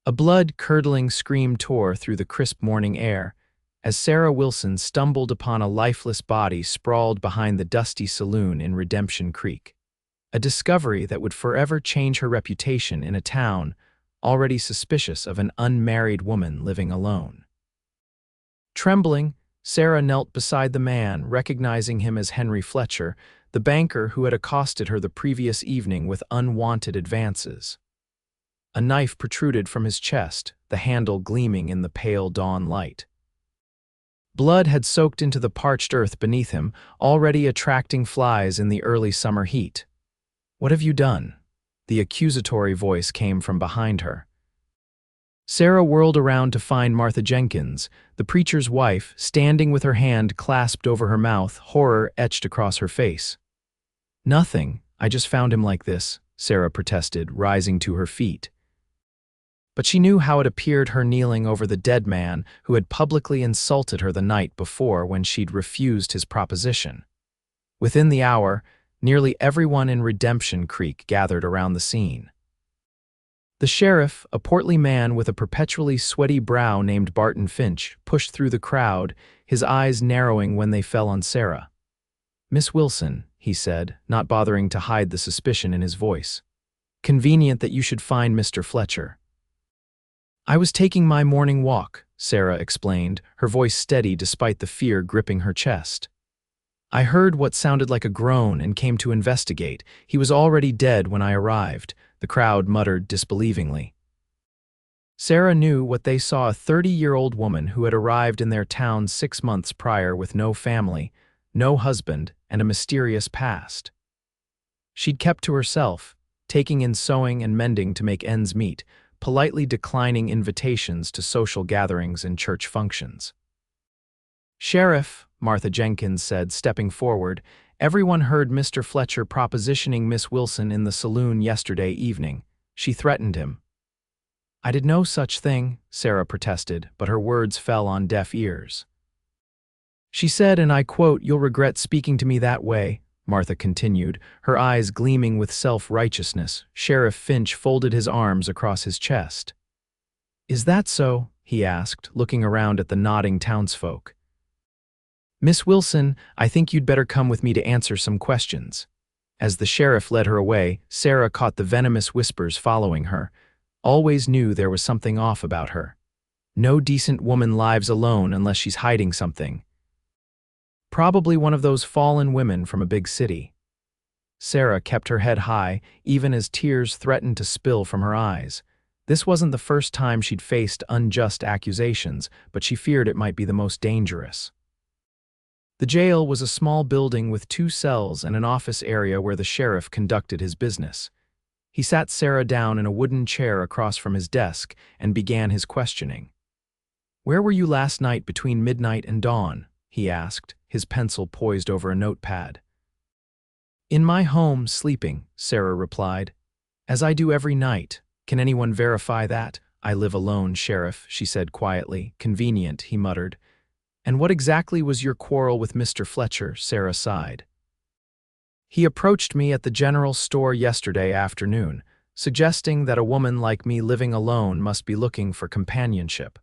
A blood-curdling scream tore through the crisp morning air as Sarah Wilson stumbled upon a lifeless body sprawled behind the dusty saloon in Redemption Creek. A discovery that would forever change her reputation in a town already suspicious of an unmarried woman living alone. Trembling, Sarah knelt beside the man, recognizing him as Henry Fletcher, the banker who had accosted her the previous evening with unwanted advances. A knife protruded from his chest, the handle gleaming in the pale dawn light. Blood had soaked into the parched earth beneath him, already attracting flies in the early summer heat. "What have you done?" The accusatory voice came from behind her. Sarah whirled around to find Martha Jenkins, the preacher's wife, standing with her hand clasped over her mouth, horror etched across her face. "Nothing, I just found him like this," Sarah protested, rising to her feet. But she knew how it appeared her kneeling over the dead man who had publicly insulted her the night before when she'd refused his proposition. Within the hour, nearly everyone in Redemption Creek gathered around the scene. The sheriff, a portly man with a perpetually sweaty brow named Barton Finch, pushed through the crowd, his eyes narrowing when they fell on Sarah. "Miss Wilson," he said, not bothering to hide the suspicion in his voice. "Convenient that you should find Mr. Fletcher." "I was taking my morning walk," Sarah explained, her voice steady despite the fear gripping her chest. "I heard what sounded like a groan and came to investigate. He was already dead when I arrived," the crowd muttered disbelievingly. Sarah knew what they saw: a 30-year-old woman who had arrived in their town 6 months prior with no family, no husband, and a mysterious past. She'd kept to herself, taking in sewing and mending to make ends meet, politely declining invitations to social gatherings and church functions. "Sheriff," Martha Jenkins said, stepping forward, "everyone heard Mr. Fletcher propositioning Miss Wilson in the saloon yesterday evening. She threatened him." "I did no such thing," Sarah protested, but her words fell on deaf ears. "She said, and I quote, 'You'll regret speaking to me that way,'" Martha continued, her eyes gleaming with self-righteousness. Sheriff Finch folded his arms across his chest. "Is that so?" he asked, looking around at the nodding townsfolk. "Miss Wilson, I think you'd better come with me to answer some questions." As the sheriff led her away, Sarah caught the venomous whispers following her. Always knew there was something off about her. No decent woman lives alone unless she's hiding something. Probably one of those fallen women from a big city. Sarah kept her head high, even as tears threatened to spill from her eyes. This wasn't the first time she'd faced unjust accusations, but she feared it might be the most dangerous. The jail was a small building with 2 cells and an office area where the sheriff conducted his business. He sat Sarah down in a wooden chair across from his desk and began his questioning. "Where were you last night between midnight and dawn?" he asked, his pencil poised over a notepad. "In my home, sleeping," Sarah replied. "As I do every night. Can anyone verify that?" "I live alone, Sheriff," she said quietly. "Convenient," he muttered. "And what exactly was your quarrel with Mr. Fletcher?" Sarah sighed. "He approached me at the general store yesterday afternoon, suggesting that a woman like me living alone must be looking for companionship.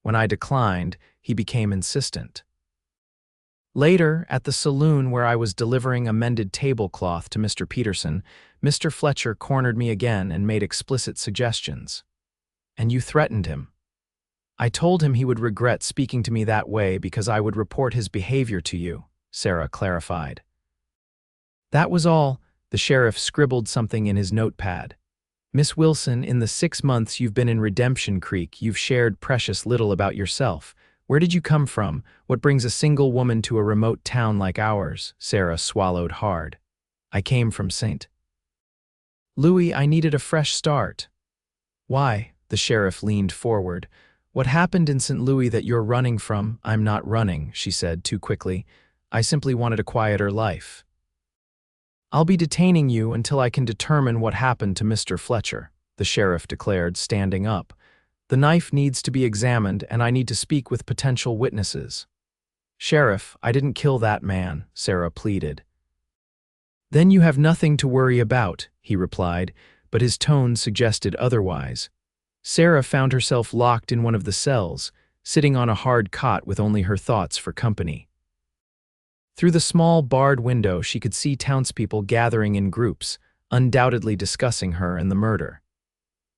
When I declined, he became insistent. Later, at the saloon where I was delivering a mended tablecloth to Mr. Peterson, Mr. Fletcher cornered me again and made explicit suggestions. And you threatened him." "I told him he would regret speaking to me that way because I would report his behavior to you," Sarah clarified. "That was all." The sheriff scribbled something in his notepad. "Miss Wilson, in the 6 months you've been in Redemption Creek, you've shared precious little about yourself. Where did you come from? What brings a single woman to a remote town like ours?" Sarah swallowed hard. "I came from St. Louis. I needed a fresh start." "Why?" The sheriff leaned forward. "What happened in St. Louis that you're running from?" "I'm not running," she said too quickly. "I simply wanted a quieter life." "I'll be detaining you until I can determine what happened to Mr. Fletcher," the sheriff declared, standing up. "The knife needs to be examined, and I need to speak with potential witnesses." "Sheriff, I didn't kill that man," Sarah pleaded. "Then you have nothing to worry about," he replied, but his tone suggested otherwise. Sarah found herself locked in one of the cells, sitting on a hard cot with only her thoughts for company. Through the small barred window, she could see townspeople gathering in groups, undoubtedly discussing her and the murder.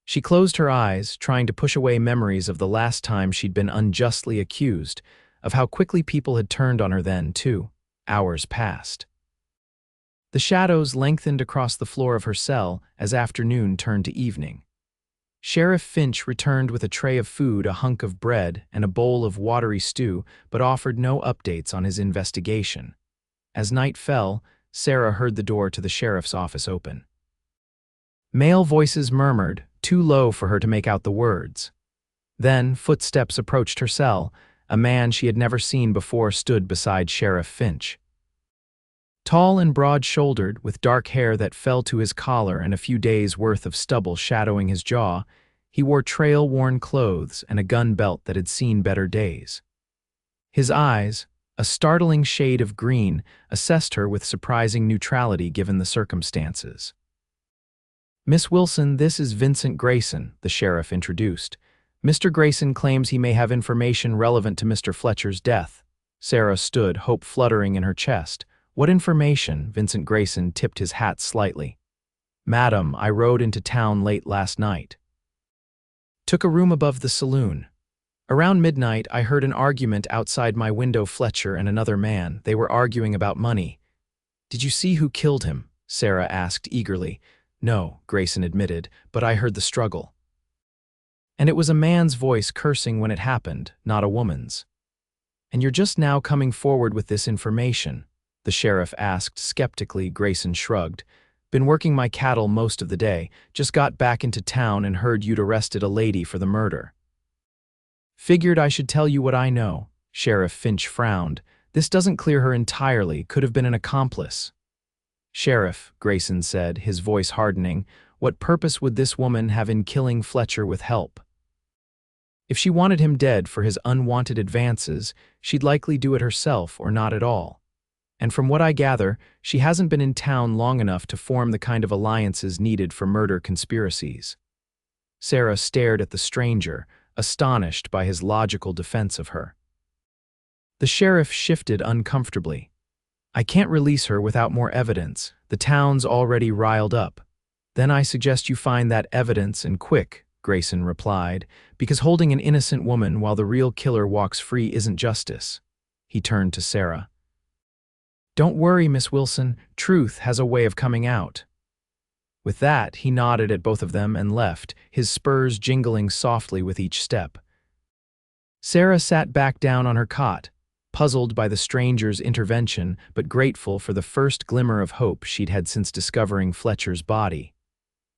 She closed her eyes, trying to push away memories of the last time she'd been unjustly accused, of how quickly people had turned on her then, too. Hours passed. The shadows lengthened across the floor of her cell as afternoon turned to evening. Sheriff Finch returned with a tray of food, a hunk of bread, and a bowl of watery stew, but offered no updates on his investigation. As night fell, Sarah heard the door to the sheriff's office open. Male voices murmured, too low for her to make out the words. Then footsteps approached her cell. A man she had never seen before stood beside Sheriff Finch. Tall and broad-shouldered, with dark hair that fell to his collar and a few days' worth of stubble shadowing his jaw, he wore trail-worn clothes and a gun belt that had seen better days. His eyes, a startling shade of green, assessed her with surprising neutrality given the circumstances. "Miss Wilson, this is Vincent Grayson," the sheriff introduced. "Mr. Grayson claims he may have information relevant to Mr. Fletcher's death." Sarah stood, hope fluttering in her chest. "What information?" Vincent Grayson tipped his hat slightly. "Madam, I rode into town late last night. Took a room above the saloon. Around midnight, I heard an argument outside my window. Fletcher and another man, they were arguing about money." "Did you see who killed him?" Sarah asked eagerly. "No," Grayson admitted, "but I heard the struggle. And it was a man's voice cursing when it happened, not a woman's." "And you're just now coming forward with this information?" the sheriff asked skeptically. Grayson shrugged. "Been working my cattle most of the day, just got back into town and heard you'd arrested a lady for the murder. Figured I should tell you what I know." Sheriff Finch frowned. "This doesn't clear her entirely, could have been an accomplice." "Sheriff," Grayson said, his voice hardening, "what purpose would this woman have in killing Fletcher with help? If she wanted him dead for his unwanted advances, she'd likely do it herself or not at all. And from what I gather, she hasn't been in town long enough to form the kind of alliances needed for murder conspiracies." Sarah stared at the stranger, astonished by his logical defense of her. The sheriff shifted uncomfortably. "I can't release her without more evidence. The town's already riled up." "Then I suggest you find that evidence and quick," Grayson replied, "because holding an innocent woman while the real killer walks free isn't justice." He turned to Sarah. "Don't worry, Miss Wilson, truth has a way of coming out." With that, he nodded at both of them and left, his spurs jingling softly with each step. Sarah sat back down on her cot, puzzled by the stranger's intervention but grateful for the first glimmer of hope she'd had since discovering Fletcher's body.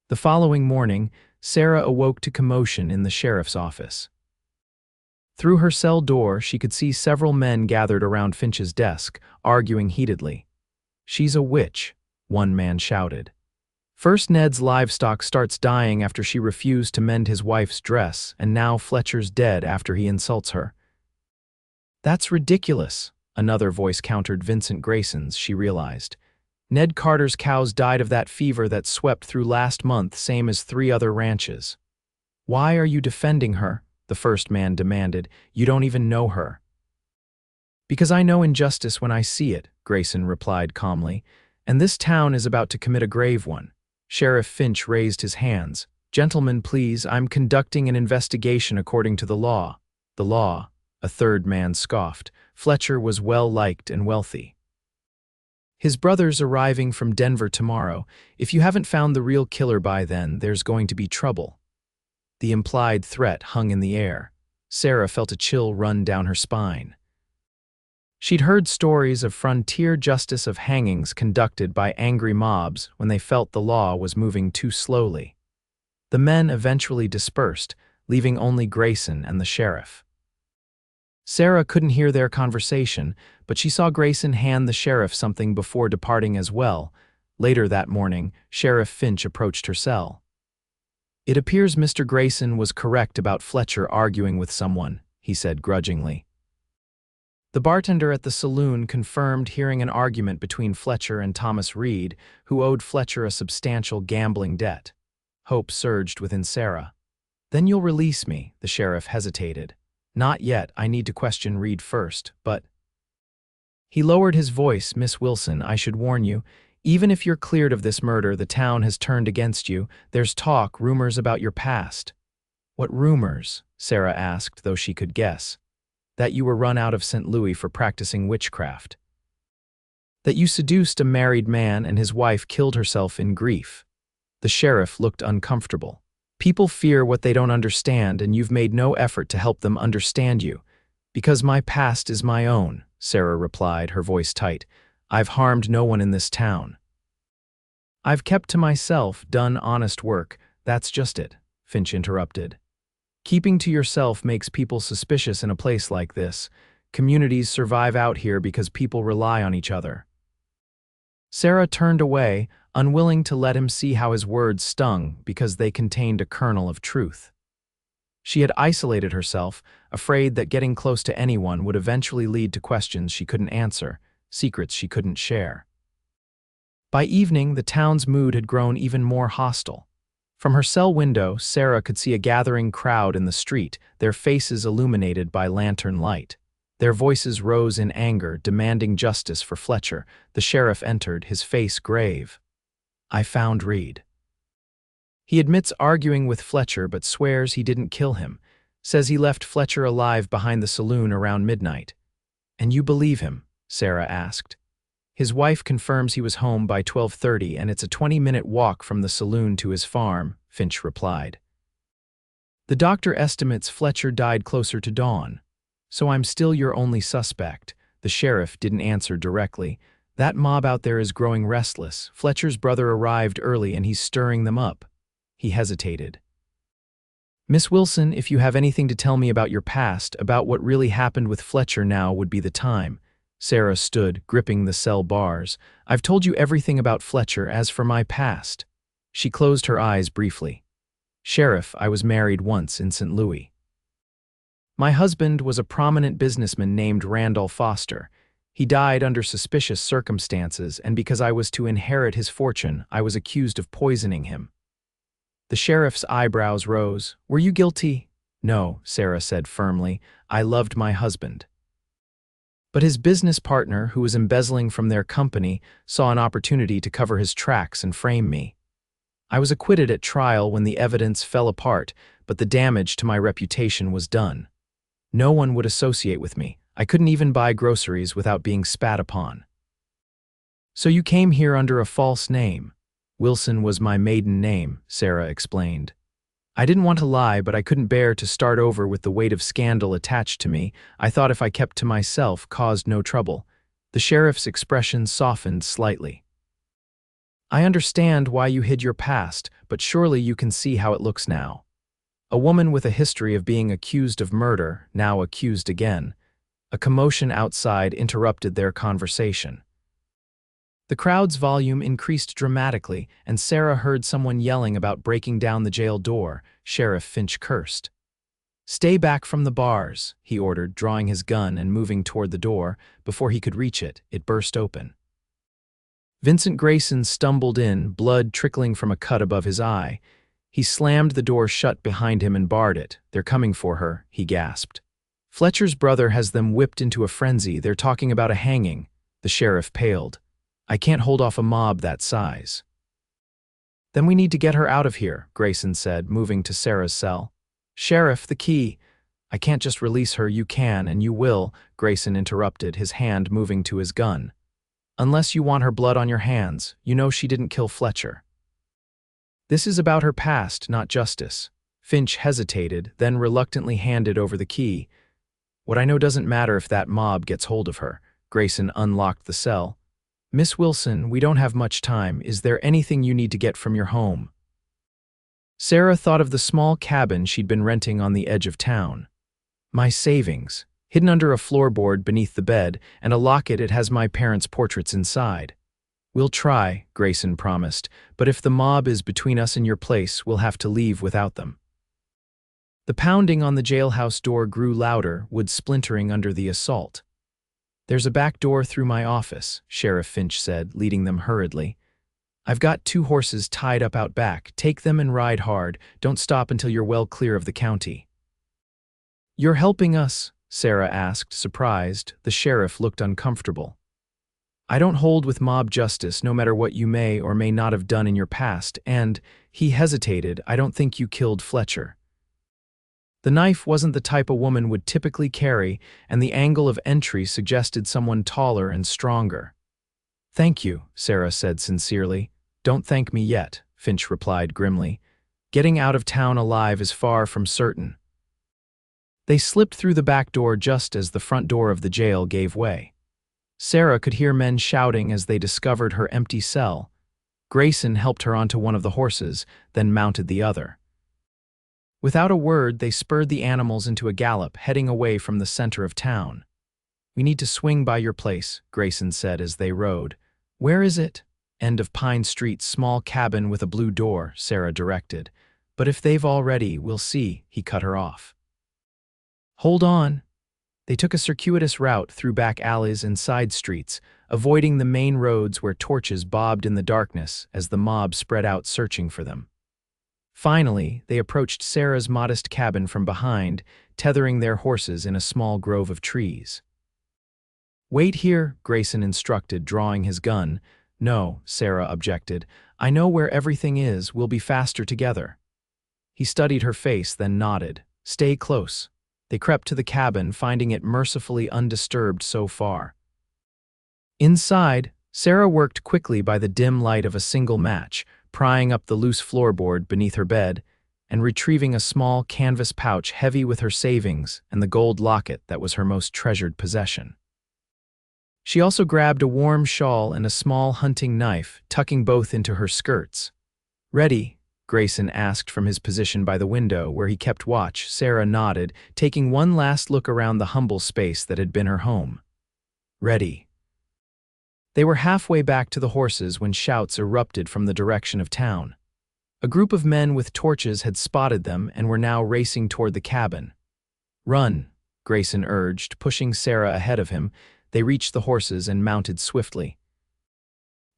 The following morning, Sarah awoke to commotion in the sheriff's office. Through her cell door, she could see several men gathered around Finch's desk, arguing heatedly. "She's a witch," one man shouted. "First Ned's livestock starts dying after she refused to mend his wife's dress, and now Fletcher's dead after he insults her." "That's ridiculous," another voice countered Vincent Grayson's, she realized. "Ned Carter's cows died of that fever that swept through last month, same as 3 other ranches." "Why are you defending her?" the first man demanded. "You don't even know her." "Because I know injustice when I see it," Grayson replied calmly, "and this town is about to commit a grave one." Sheriff Finch raised his hands. "Gentlemen, please, I'm conducting an investigation according to the law." "The law?" a third man scoffed. "Fletcher was well-liked and wealthy. His brother's arriving from Denver tomorrow. If you haven't found the real killer by then, there's going to be trouble." The implied threat hung in the air. Sarah felt a chill run down her spine. She'd heard stories of frontier justice, of hangings conducted by angry mobs when they felt the law was moving too slowly. The men eventually dispersed, leaving only Grayson and the sheriff. Sarah couldn't hear their conversation, but she saw Grayson hand the sheriff something before departing as well. Later that morning, Sheriff Finch approached her cell. "It appears Mr. Grayson was correct about Fletcher arguing with someone," he said grudgingly. The bartender at the saloon confirmed hearing an argument between Fletcher and Thomas Reed, who owed Fletcher a substantial gambling debt. Hope surged within Sarah. Then you'll release me, the sheriff hesitated. Not yet, I need to question Reed first, but… He lowered his voice. Miss Wilson, I should warn you, even if you're cleared of this murder, the town has turned against you. There's talk, rumors about your past. What rumors? Sarah asked, though she could guess. That you were run out of St. Louis for practicing witchcraft. That you seduced a married man and his wife killed herself in grief. The sheriff looked uncomfortable. People fear what they don't understand, and you've made no effort to help them understand you. Because my past is my own, Sarah replied, her voice tight. I've harmed no one in this town. I've kept to myself, done honest work. That's just it, Finch interrupted. Keeping to yourself makes people suspicious in a place like this. Communities survive out here because people rely on each other. Sarah turned away, unwilling to let him see how his words stung because they contained a kernel of truth. She had isolated herself, afraid that getting close to anyone would eventually lead to questions she couldn't answer, secrets she couldn't share. By evening, the town's mood had grown even more hostile. From her cell window, Sarah could see a gathering crowd in the street, their faces illuminated by lantern light. Their voices rose in anger, demanding justice for Fletcher. The sheriff entered, his face grave. I found Reed. He admits arguing with Fletcher but swears he didn't kill him, says he left Fletcher alive behind the saloon around midnight. And you believe him? Sarah asked. His wife confirms he was home by 12:30 and it's a 20-minute walk from the saloon to his farm, Finch replied. The doctor estimates Fletcher died closer to dawn. So I'm still your only suspect. The sheriff didn't answer directly. That mob out there is growing restless. Fletcher's brother arrived early and he's stirring them up. He hesitated. Miss Wilson, if you have anything to tell me about your past, about what really happened with Fletcher, now would be the time. Sarah stood, gripping the cell bars. I've told you everything about Fletcher. As for my past. She closed her eyes briefly. Sheriff, I was married once in St. Louis. My husband was a prominent businessman named Randall Foster. He died under suspicious circumstances, and because I was to inherit his fortune, I was accused of poisoning him. The sheriff's eyebrows rose. Were you guilty? No, Sarah said firmly. I loved my husband. But his business partner, who was embezzling from their company, saw an opportunity to cover his tracks and frame me. I was acquitted at trial when the evidence fell apart, but the damage to my reputation was done. No one would associate with me. I couldn't even buy groceries without being spat upon. So you came here under a false name. Wilson was my maiden name, Sarah explained. I didn't want to lie, but I couldn't bear to start over with the weight of scandal attached to me. I thought if I kept to myself, caused no trouble. The sheriff's expression softened slightly. I understand why you hid your past, but surely you can see how it looks now. A woman with a history of being accused of murder, now accused again. A commotion outside interrupted their conversation. The crowd's volume increased dramatically, and Sarah heard someone yelling about breaking down the jail door. Sheriff Finch cursed. Stay back from the bars, he ordered, drawing his gun and moving toward the door. Before he could reach it, it burst open. Vincent Grayson stumbled in, blood trickling from a cut above his eye. He slammed the door shut behind him and barred it. They're coming for her, he gasped. Fletcher's brother has them whipped into a frenzy. They're talking about a hanging. The sheriff paled. I can't hold off a mob that size. Then we need to get her out of here, Grayson said, moving to Sarah's cell. Sheriff, the key. I can't just release her. You can, and you will, Grayson interrupted, his hand moving to his gun. Unless you want her blood on your hands, you know she didn't kill Fletcher. This is about her past, not justice. Finch hesitated, then reluctantly handed over the key. What I know doesn't matter if that mob gets hold of her. Grayson unlocked the cell. Miss Wilson, we don't have much time. Is there anything you need to get from your home? Sarah thought of the small cabin she'd been renting on the edge of town. My savings, hidden under a floorboard beneath the bed, and a locket. It has my parents' portraits inside. We'll try, Grayson promised, but if the mob is between us and your place, we'll have to leave without them. The pounding on the jailhouse door grew louder, wood splintering under the assault. There's a back door through my office, Sheriff Finch said, leading them hurriedly. I've got 2 horses tied up out back. Take them and ride hard. Don't stop until you're well clear of the county." "You're helping us?" Sarah asked, surprised. The sheriff looked uncomfortable. "I don't hold with mob justice, no matter what you may or may not have done in your past, and," he hesitated, "I don't think you killed Fletcher." The knife wasn't the type a woman would typically carry, and the angle of entry suggested someone taller and stronger. "Thank you," Sarah said sincerely. "Don't thank me yet," Finch replied grimly. "Getting out of town alive is far from certain." They slipped through the back door just as the front door of the jail gave way. Sarah could hear men shouting as they discovered her empty cell. Grayson helped her onto one of the horses, then mounted the other. Without a word, they spurred the animals into a gallop, heading away from the center of town. "We need to swing by your place," Grayson said as they rode. "Where is it?" "End of Pine Street, small cabin with a blue door," Sarah directed. "But if they've already, we'll see," he cut her off. "Hold on." They took a circuitous route through back alleys and side streets, avoiding the main roads where torches bobbed in the darkness as the mob spread out searching for them. Finally, they approached Sarah's modest cabin from behind, tethering their horses in a small grove of trees. "Wait here," Grayson instructed, drawing his gun. "No," Sarah objected. "I know where everything is. We'll be faster together." He studied her face, then nodded. "Stay close." They crept to the cabin, finding it mercifully undisturbed so far. Inside, Sarah worked quickly by the dim light of a single match, prying up the loose floorboard beneath her bed and retrieving a small canvas pouch heavy with her savings and the gold locket that was her most treasured possession. She also grabbed a warm shawl and a small hunting knife, tucking both into her skirts. "Ready?" Grayson asked from his position by the window where he kept watch. Sarah nodded, taking one last look around the humble space that had been her home. "Ready." They were halfway back to the horses when shouts erupted from the direction of town. A group of men with torches had spotted them and were now racing toward the cabin. "Run," Grayson urged, pushing Sarah ahead of him. They reached the horses and mounted swiftly.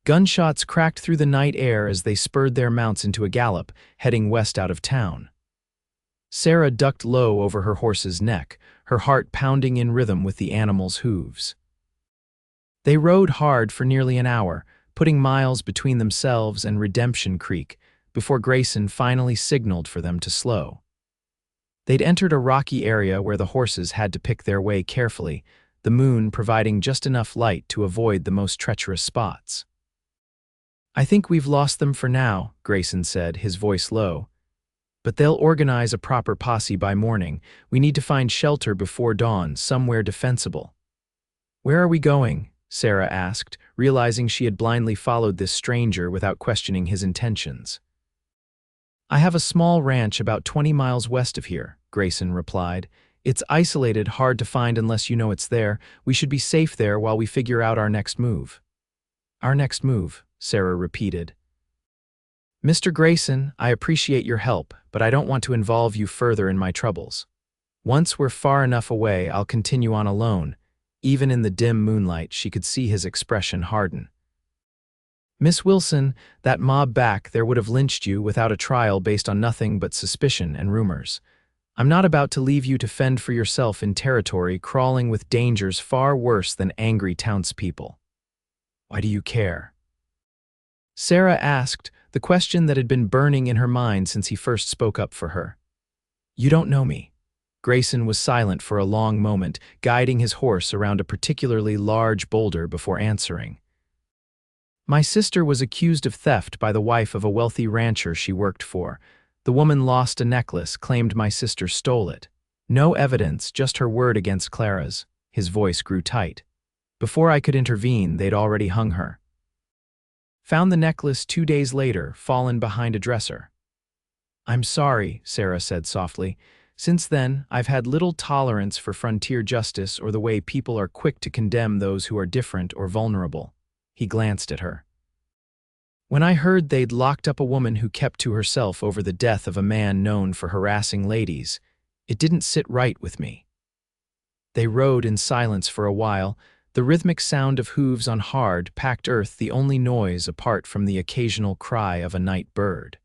Gunshots cracked through the night air as they spurred their mounts into a gallop, heading west out of town. Sarah ducked low over her horse's neck, her heart pounding in rhythm with the animal's hooves. They rode hard for nearly an hour, putting miles between themselves and Redemption Creek, before Grayson finally signaled for them to slow. They'd entered a rocky area where the horses had to pick their way carefully, the moon providing just enough light to avoid the most treacherous spots. "I think we've lost them for now," Grayson said, his voice low. "But they'll organize a proper posse by morning. We need to find shelter before dawn, somewhere defensible." "Where are we going?" Sarah asked, realizing she had blindly followed this stranger without questioning his intentions. "I have a small ranch about 20 miles west of here," Grayson replied. "It's isolated, hard to find unless you know it's there. We should be safe there while we figure out our next move." "Our next move," Sarah repeated. "Mr. Grayson, I appreciate your help, but I don't want to involve you further in my troubles. Once we're far enough away, I'll continue on alone." Even in the dim moonlight, she could see his expression harden. "Miss Wilson, that mob back there would have lynched you without a trial based on nothing but suspicion and rumors. I'm not about to leave you to fend for yourself in territory crawling with dangers far worse than angry townspeople." "Why do you care?" Sarah asked, the question that had been burning in her mind since he first spoke up for her. "You don't know me." Grayson was silent for a long moment, guiding his horse around a particularly large boulder before answering. "My sister was accused of theft by the wife of a wealthy rancher she worked for. The woman lost a necklace, claimed my sister stole it. No evidence, just her word against Clara's." His voice grew tight. "Before I could intervene, they'd already hung her. Found the necklace 2 days later, fallen behind a dresser." "I'm sorry," Sarah said softly. "Since then, I've had little tolerance for frontier justice or the way people are quick to condemn those who are different or vulnerable." He glanced at her. "When I heard they'd locked up a woman who kept to herself over the death of a man known for harassing ladies, it didn't sit right with me." They rode in silence for a while, the rhythmic sound of hooves on hard, packed earth the only noise apart from the occasional cry of a night bird.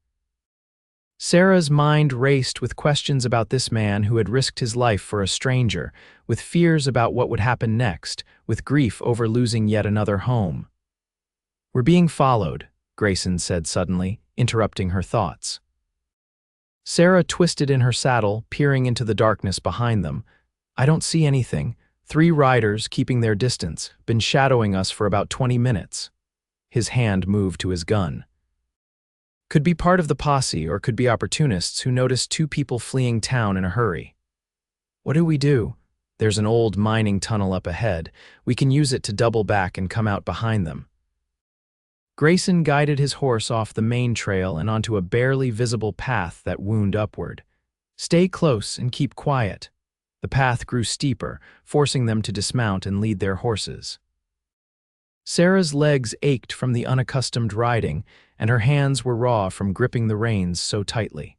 Sarah's mind raced with questions about this man who had risked his life for a stranger, with fears about what would happen next, with grief over losing yet another home. "We're being followed," Grayson said suddenly, interrupting her thoughts. Sarah twisted in her saddle, peering into the darkness behind them. "I don't see anything. 3 riders, keeping their distance, been shadowing us for about 20 minutes. His hand moved to his gun. "Could be part of the posse or could be opportunists who noticed 2 people fleeing town in a hurry." "What do we do?" "There's an old mining tunnel up ahead. We can use it to double back and come out behind them." Grayson guided his horse off the main trail and onto a barely visible path that wound upward. "Stay close and keep quiet." The path grew steeper, forcing them to dismount and lead their horses. Sarah's legs ached from the unaccustomed riding, and her hands were raw from gripping the reins so tightly.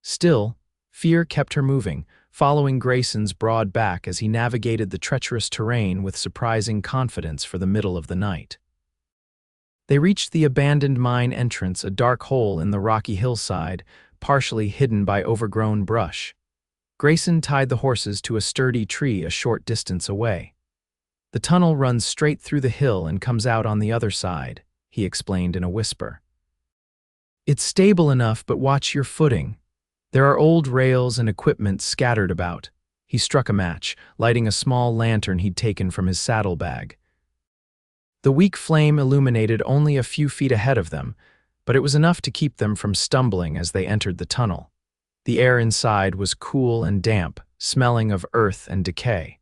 Still, fear kept her moving, following Grayson's broad back as he navigated the treacherous terrain with surprising confidence for the middle of the night. They reached the abandoned mine entrance, a dark hole in the rocky hillside, partially hidden by overgrown brush. Grayson tied the horses to a sturdy tree a short distance away. "The tunnel runs straight through the hill and comes out on the other side," he explained in a whisper. "It's stable enough, but watch your footing. There are old rails and equipment scattered about." He struck a match, lighting a small lantern he'd taken from his saddlebag. The weak flame illuminated only a few feet ahead of them, but it was enough to keep them from stumbling as they entered the tunnel. The air inside was cool and damp, smelling of earth and decay.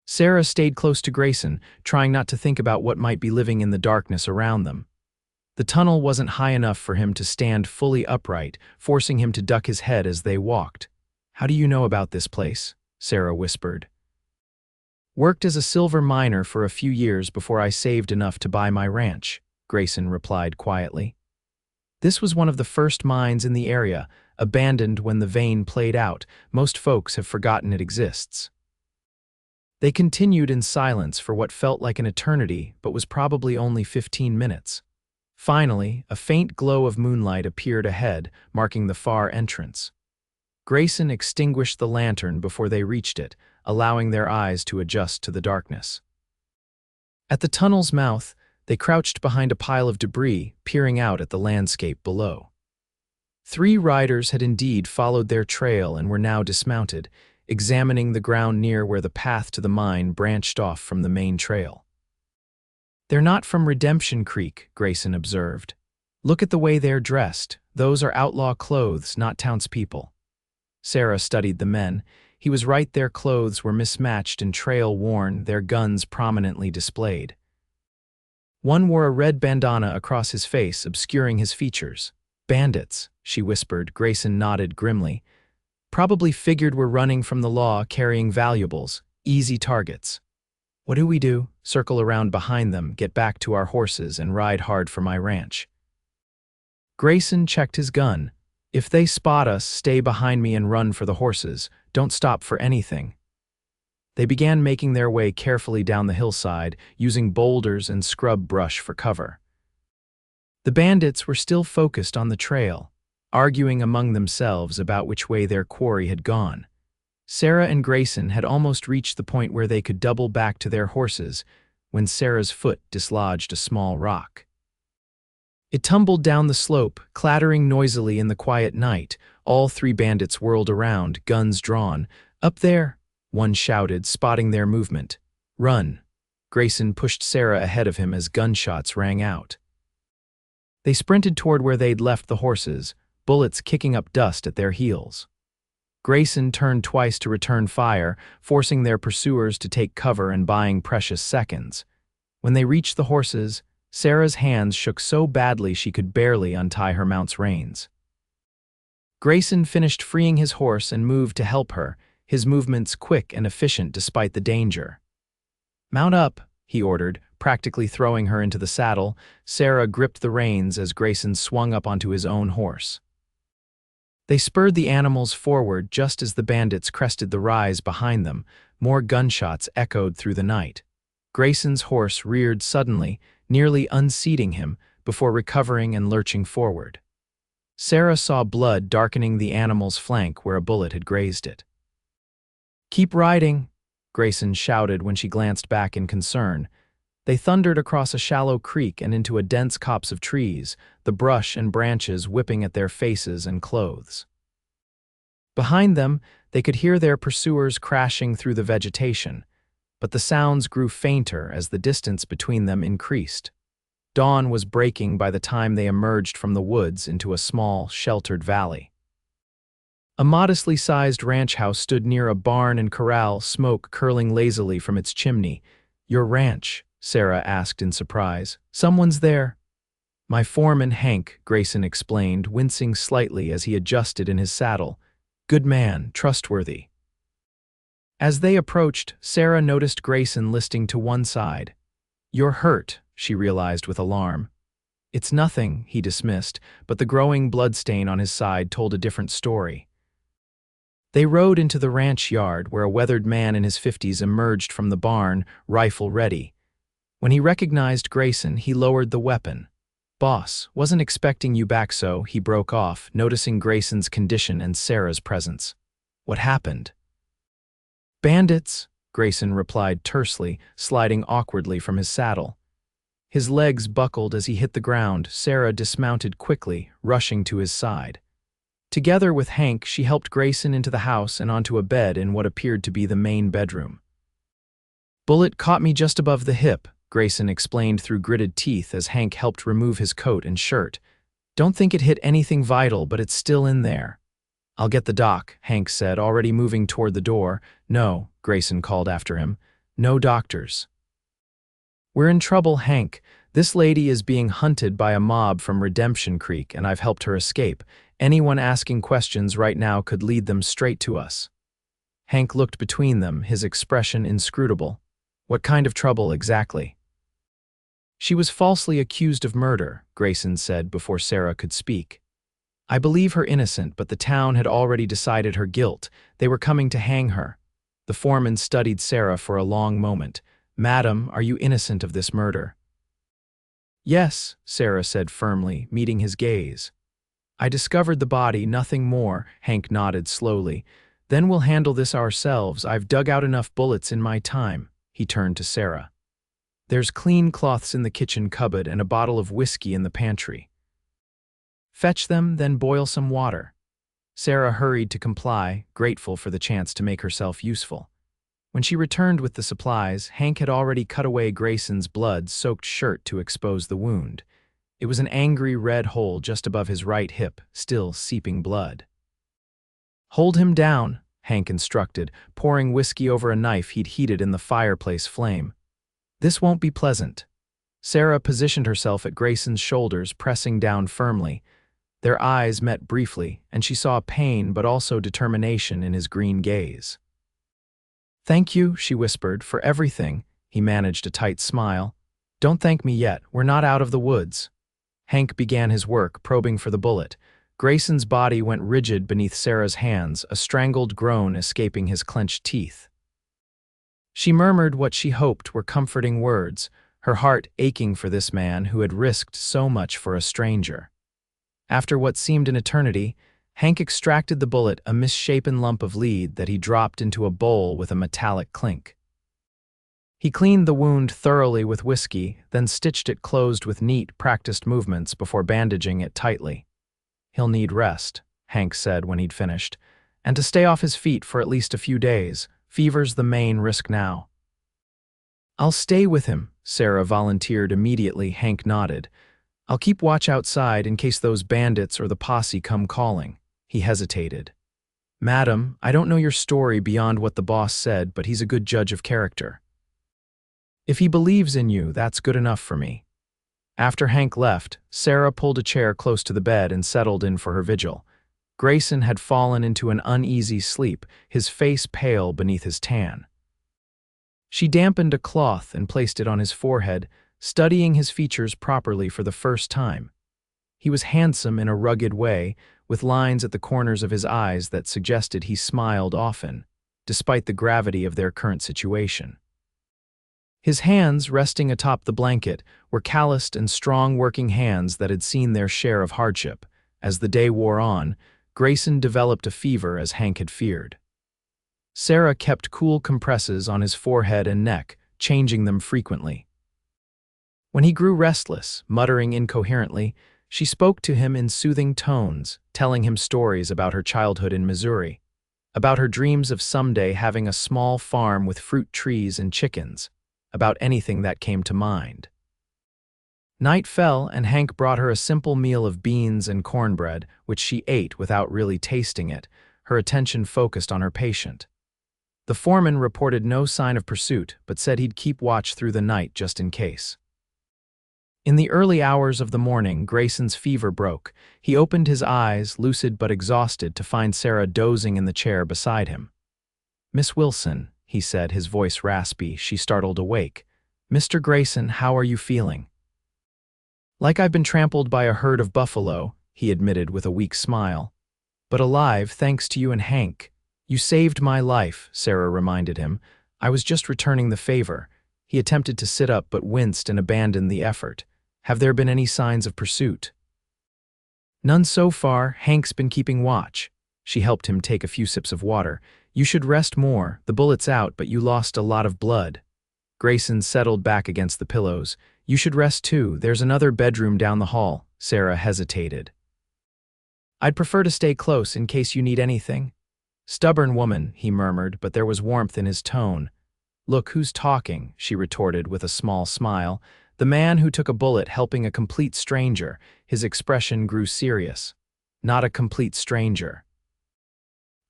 Sarah stayed close to Grayson, trying not to think about what might be living in the darkness around them. The tunnel wasn't high enough for him to stand fully upright, forcing him to duck his head as they walked. "How do you know about this place?" Sarah whispered. "Worked as a silver miner for a few years before I saved enough to buy my ranch," Grayson replied quietly. This was one of the first mines in the area, abandoned when the vein played out. Most folks have forgotten it exists. They continued in silence for what felt like an eternity, but was probably only 15 minutes. Finally, a faint glow of moonlight appeared ahead, marking the far entrance. Grayson extinguished the lantern before they reached it, allowing their eyes to adjust to the darkness. At the tunnel's mouth, they crouched behind a pile of debris, peering out at the landscape below. 3 riders had indeed followed their trail and were now dismounted, examining the ground near where the path to the mine branched off from the main trail. "They're not from Redemption Creek," Grayson observed. "Look at the way they're dressed. Those are outlaw clothes, not townspeople." Sarah studied the men. He was right, their clothes were mismatched and trail-worn, their guns prominently displayed. One wore a red bandana across his face, obscuring his features. "Bandits," she whispered. Grayson nodded grimly. "Probably figured we're running from the law, carrying valuables. Easy targets." "What do we do?" "Circle around behind them, get back to our horses, and ride hard for my ranch." Grayson checked his gun. "If they spot us, stay behind me and run for the horses. Don't stop for anything." They began making their way carefully down the hillside, using boulders and scrub brush for cover. The bandits were still focused on the trail, arguing among themselves about which way their quarry had gone. Sarah and Grayson had almost reached the point where they could double back to their horses when Sarah's foot dislodged a small rock. It tumbled down the slope, clattering noisily in the quiet night. All 3 bandits whirled around, guns drawn. "Up there!" one shouted, spotting their movement. "Run!" Grayson pushed Sarah ahead of him as gunshots rang out. They sprinted toward where they'd left the horses, bullets kicking up dust at their heels. Grayson turned twice to return fire, forcing their pursuers to take cover and buying precious seconds. When they reached the horses, Sarah's hands shook so badly she could barely untie her mount's reins. Grayson finished freeing his horse and moved to help her, his movements quick and efficient despite the danger. "Mount up," he ordered, practically throwing her into the saddle. Sarah gripped the reins as Grayson swung up onto his own horse. They spurred the animals forward just as the bandits crested the rise behind them. More gunshots echoed through the night. Grayson's horse reared suddenly, nearly unseating him, before recovering and lurching forward. Sarah saw blood darkening the animal's flank where a bullet had grazed it. "Keep riding," Grayson shouted when she glanced back in concern. They thundered across a shallow creek and into a dense copse of trees, the brush and branches whipping at their faces and clothes. Behind them, they could hear their pursuers crashing through the vegetation, but the sounds grew fainter as the distance between them increased. Dawn was breaking by the time they emerged from the woods into a small, sheltered valley. A modestly sized ranch house stood near a barn and corral, smoke curling lazily from its chimney. "Your ranch?" Sarah asked in surprise. "Someone's there." "My foreman, Hank," Grayson explained, wincing slightly as he adjusted in his saddle. "Good man, trustworthy." As they approached, Sarah noticed Grayson listing to one side. "You're hurt," she realized with alarm. "It's nothing," he dismissed, but the growing bloodstain on his side told a different story. They rode into the ranch yard where a weathered man in his 50s emerged from the barn, rifle ready. When he recognized Grayson, he lowered the weapon. "Boss, wasn't expecting you back so," he broke off, noticing Grayson's condition and Sarah's presence. "What happened?" "Bandits," Grayson replied tersely, sliding awkwardly from his saddle. His legs buckled as he hit the ground. Sarah dismounted quickly, rushing to his side. Together with Hank, she helped Grayson into the house and onto a bed in what appeared to be the main bedroom. "Bullet caught me just above the hip," Grayson explained through gritted teeth as Hank helped remove his coat and shirt. "Don't think it hit anything vital, but it's still in there." "I'll get the doc," Hank said, already moving toward the door. "No," Grayson called after him. "No doctors." "We're in trouble, Hank. This lady is being hunted by a mob from Redemption Creek, and I've helped her escape. Anyone asking questions right now could lead them straight to us." Hank looked between them, his expression inscrutable. "What kind of trouble exactly?" "She was falsely accused of murder," Grayson said before Sarah could speak. "I believe her innocent, but the town had already decided her guilt. They were coming to hang her." The foreman studied Sarah for a long moment. "Madam, are you innocent of this murder?" "Yes," Sarah said firmly, meeting his gaze. "I discovered the body, nothing more," Hank nodded slowly. "Then we'll handle this ourselves. I've dug out enough bullets in my time." He turned to Sarah. "There's clean cloths in the kitchen cupboard and a bottle of whiskey in the pantry. Fetch them, then boil some water." Sarah hurried to comply, grateful for the chance to make herself useful. When she returned with the supplies, Hank had already cut away Grayson's blood-soaked shirt to expose the wound. It was an angry red hole just above his right hip, still seeping blood. "Hold him down," Hank instructed, pouring whiskey over a knife he'd heated in the fireplace flame. "This won't be pleasant." Sarah positioned herself at Grayson's shoulders, pressing down firmly. Their eyes met briefly, and she saw pain but also determination in his green gaze. "Thank you," she whispered, "for everything." He managed a tight smile. "Don't thank me yet. We're not out of the woods." Hank began his work, probing for the bullet. Grayson's body went rigid beneath Sarah's hands, a strangled groan escaping his clenched teeth. She murmured what she hoped were comforting words, her heart aching for this man who had risked so much for a stranger. After what seemed an eternity, Hank extracted the bullet, a misshapen lump of lead that he dropped into a bowl with a metallic clink. He cleaned the wound thoroughly with whiskey, then stitched it closed with neat, practiced movements before bandaging it tightly. "He'll need rest," Hank said when he'd finished, "and to stay off his feet for at least a few days. Fever's the main risk now." "I'll stay with him," Sarah volunteered immediately. Hank nodded. "I'll keep watch outside in case those bandits or the posse come calling." He hesitated. "Madam, I don't know your story beyond what the boss said, but he's a good judge of character. If he believes in you, that's good enough for me." After Hank left, Sarah pulled a chair close to the bed and settled in for her vigil. Grayson had fallen into an uneasy sleep, his face pale beneath his tan. She dampened a cloth and placed it on his forehead, studying his features properly for the first time. He was handsome in a rugged way, with lines at the corners of his eyes that suggested he smiled often, despite the gravity of their current situation. His hands, resting atop the blanket, were calloused and strong working hands that had seen their share of hardship. As the day wore on, Grayson developed a fever as Hank had feared. Sarah kept cool compresses on his forehead and neck, changing them frequently. When he grew restless, muttering incoherently, she spoke to him in soothing tones, telling him stories about her childhood in Missouri, about her dreams of someday having a small farm with fruit trees and chickens, about anything that came to mind. Night fell, and Hank brought her a simple meal of beans and cornbread, which she ate without really tasting it, her attention focused on her patient. The foreman reported no sign of pursuit, but said he'd keep watch through the night just in case. In the early hours of the morning, Grayson's fever broke. He opened his eyes, lucid but exhausted, to find Sarah dozing in the chair beside him. "Miss Wilson," he said, his voice raspy. She startled awake. "Mr. Grayson, how are you feeling?" "Like I've been trampled by a herd of buffalo," he admitted with a weak smile. "But alive, thanks to you and Hank." "You saved my life," Sarah reminded him. "I was just returning the favor." He attempted to sit up but winced and abandoned the effort. "Have there been any signs of pursuit?" "None so far. Hank's been keeping watch." She helped him take a few sips of water. "You should rest more. The bullet's out, but you lost a lot of blood." Grayson settled back against the pillows. "You should rest too. There's another bedroom down the hall." Sarah hesitated. "I'd prefer to stay close in case you need anything." "Stubborn woman," he murmured, but there was warmth in his tone. "Look, who's talking?" she retorted with a small smile. "The man who took a bullet helping a complete stranger." His expression grew serious. "Not a complete stranger."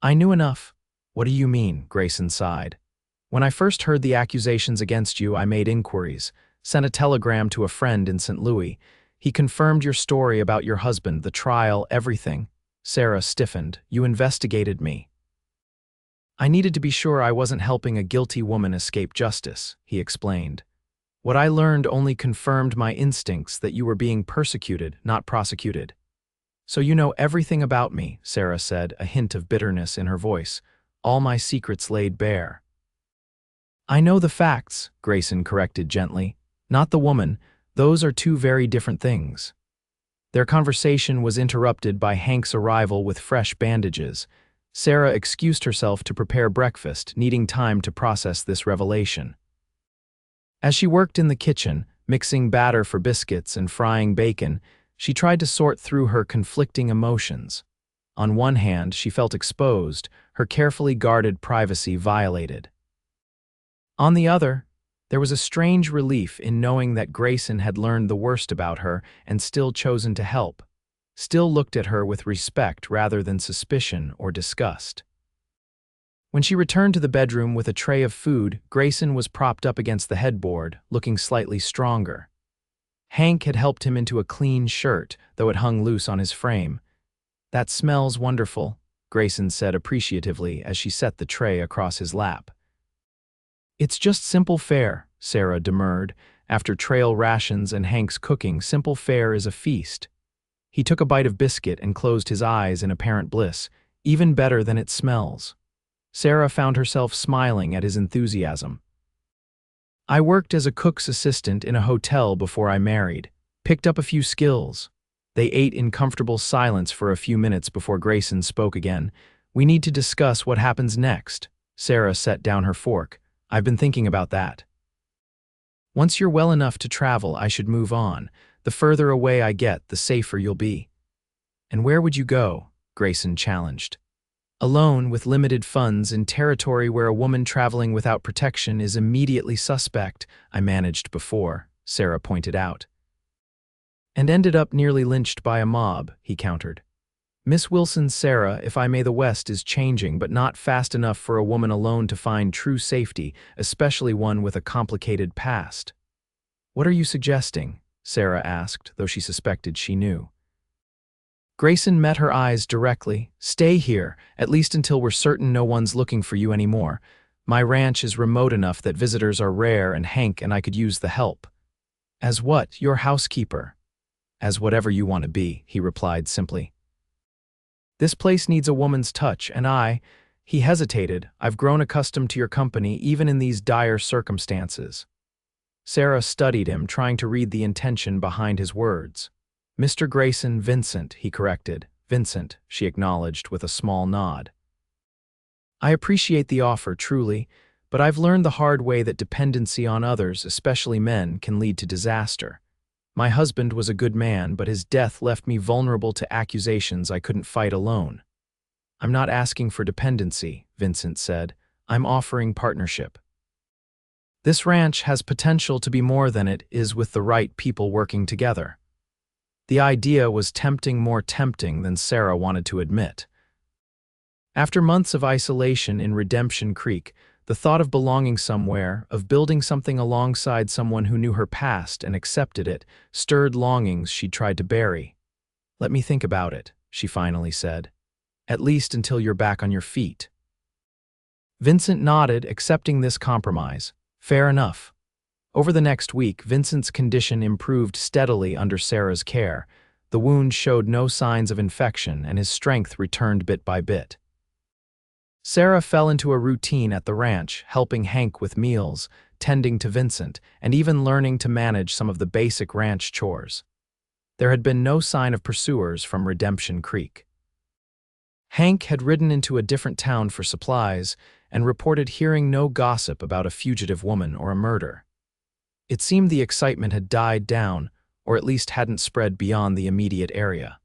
"I knew enough." "What do you mean?" Grayson sighed. "When I first heard the accusations against you, I made inquiries, sent a telegram to a friend in St. Louis. He confirmed your story about your husband, the trial, everything." Sarah stiffened. "You investigated me." "I needed to be sure I wasn't helping a guilty woman escape justice," he explained. "What I learned only confirmed my instincts that you were being persecuted, not prosecuted." "So you know everything about me," Sarah said, a hint of bitterness in her voice. "All my secrets laid bare." "I know the facts," Grayson corrected gently. "Not the woman. Those are two very different things." Their conversation was interrupted by Hank's arrival with fresh bandages. Sarah excused herself to prepare breakfast, needing time to process this revelation. As she worked in the kitchen, mixing batter for biscuits and frying bacon, she tried to sort through her conflicting emotions. On one hand, she felt exposed, her carefully guarded privacy violated. On the other, there was a strange relief in knowing that Grayson had learned the worst about her and still chosen to help, still looked at her with respect rather than suspicion or disgust. When she returned to the bedroom with a tray of food, Grayson was propped up against the headboard, looking slightly stronger. Hank had helped him into a clean shirt, though it hung loose on his frame. "That smells wonderful," Grayson said appreciatively as she set the tray across his lap. "It's just simple fare," Sarah demurred. "After trail rations and Hank's cooking, simple fare is a feast." He took a bite of biscuit and closed his eyes in apparent bliss. "Even better than it smells." Sarah found herself smiling at his enthusiasm. "I worked as a cook's assistant in a hotel before I married. Picked up a few skills." They ate in comfortable silence for a few minutes before Grayson spoke again. "We need to discuss what happens next." Sarah set down her fork. "I've been thinking about that. Once you're well enough to travel, I should move on. The further away I get, the safer you'll be." "And where would you go?" Grayson challenged. "Alone, with limited funds, in territory where a woman traveling without protection is immediately suspect. I managed before," Sarah pointed out. "And ended up nearly lynched by a mob," he countered. "Miss Wilson's Sarah, if I may, the West is changing, but not fast enough for a woman alone to find true safety, especially one with a complicated past." "What are you suggesting?" Sarah asked, though she suspected she knew. Grayson met her eyes directly. "Stay here, at least until we're certain no one's looking for you anymore. My ranch is remote enough that visitors are rare, and Hank and I could use the help." "As what? Your housekeeper?" "As whatever you want to be," he replied simply. This place needs a woman's touch, and he hesitated, I've grown accustomed to your company even in these dire circumstances. Sarah studied him, trying to read the intention behind his words. Mr. Grayson, Vincent, he corrected. Vincent, she acknowledged with a small nod. I appreciate the offer, truly, but I've learned the hard way that dependency on others, especially men, can lead to disaster. My husband was a good man, but his death left me vulnerable to accusations I couldn't fight alone. I'm not asking for dependency, Vincent said. I'm offering partnership. This ranch has potential to be more than it is with the right people working together. The idea was tempting, more tempting than Sarah wanted to admit. After months of isolation in Redemption Creek, the thought of belonging somewhere, of building something alongside someone who knew her past and accepted it, stirred longings she'd tried to bury. Let me think about it, she finally said. At least until you're back on your feet. Vincent nodded, accepting this compromise. Fair enough. Over the next week, Vincent's condition improved steadily under Sarah's care. The wound showed no signs of infection, and his strength returned bit by bit. Sarah fell into a routine at the ranch, helping Hank with meals, tending to Vincent, and even learning to manage some of the basic ranch chores. There had been no sign of pursuers from Redemption Creek. Hank had ridden into a different town for supplies and reported hearing no gossip about a fugitive woman or a murder. It seemed the excitement had died down, or at least hadn't spread beyond the immediate area.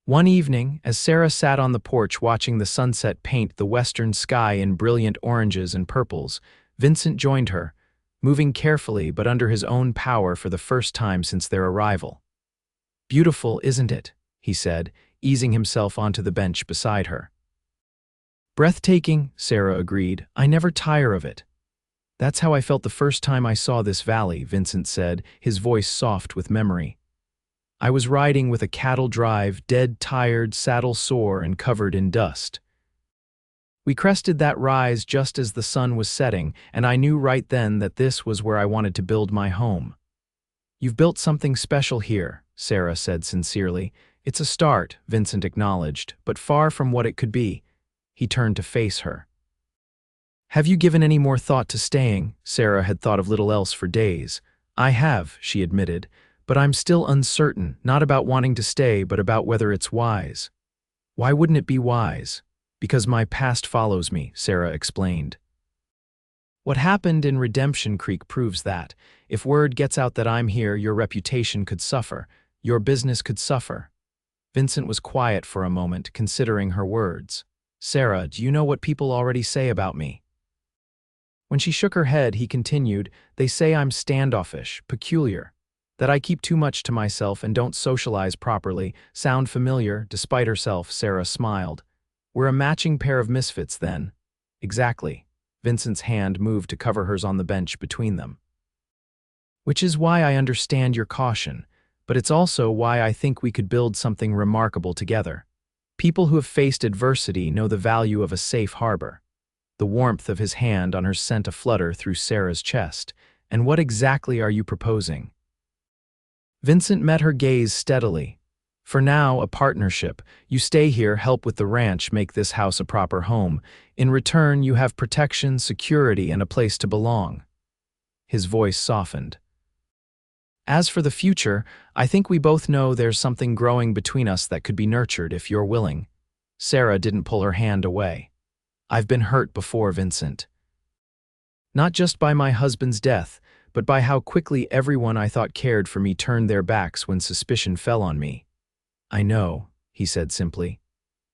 One evening, as Sarah sat on the porch watching the sunset paint the western sky in brilliant oranges and purples, Vincent joined her, moving carefully but under his own power for the first time since their arrival. "Beautiful, isn't it?" he said, easing himself onto the bench beside her. "Breathtaking," Sarah agreed. "I never tire of it." "That's how I felt the first time I saw this valley," Vincent said, his voice soft with memory. "I was riding with a cattle drive, dead tired, saddle sore, and covered in dust. We crested that rise just as the sun was setting, and I knew right then that this was where I wanted to build my home." "You've built something special here," Sarah said sincerely. "It's a start," Vincent acknowledged, "but far from what it could be." He turned to face her. "Have you given any more thought to staying?" Sarah had thought of little else for days. "I have," she admitted, "but I'm still uncertain, not about wanting to stay, but about whether it's wise." "Why wouldn't it be wise?" "Because my past follows me," Sarah explained. "What happened in Redemption Creek proves that. If word gets out that I'm here, your reputation could suffer. Your business could suffer." Vincent was quiet for a moment, considering her words. "Sarah, do you know what people already say about me?" When she shook her head, he continued, "They say I'm standoffish, peculiar, that I keep too much to myself and don't socialize properly." "Sound familiar?" Despite herself, Sarah smiled. "We're a matching pair of misfits, then." "Exactly." Vincent's hand moved to cover hers on the bench between them. "Which is why I understand your caution, but it's also why I think we could build something remarkable together. People who have faced adversity know the value of a safe harbor." The warmth of his hand on her sent a flutter through Sarah's chest. "And what exactly are you proposing?" Vincent met her gaze steadily. "For now, a partnership. You stay here, help with the ranch, make this house a proper home. In return, you have protection, security, and a place to belong." His voice softened. "As for the future, I think we both know there's something growing between us that could be nurtured if you're willing." Sarah didn't pull her hand away. "I've been hurt before, Vincent. Not just by my husband's death, but by how quickly everyone I thought cared for me turned their backs when suspicion fell on me." "I know," he said simply.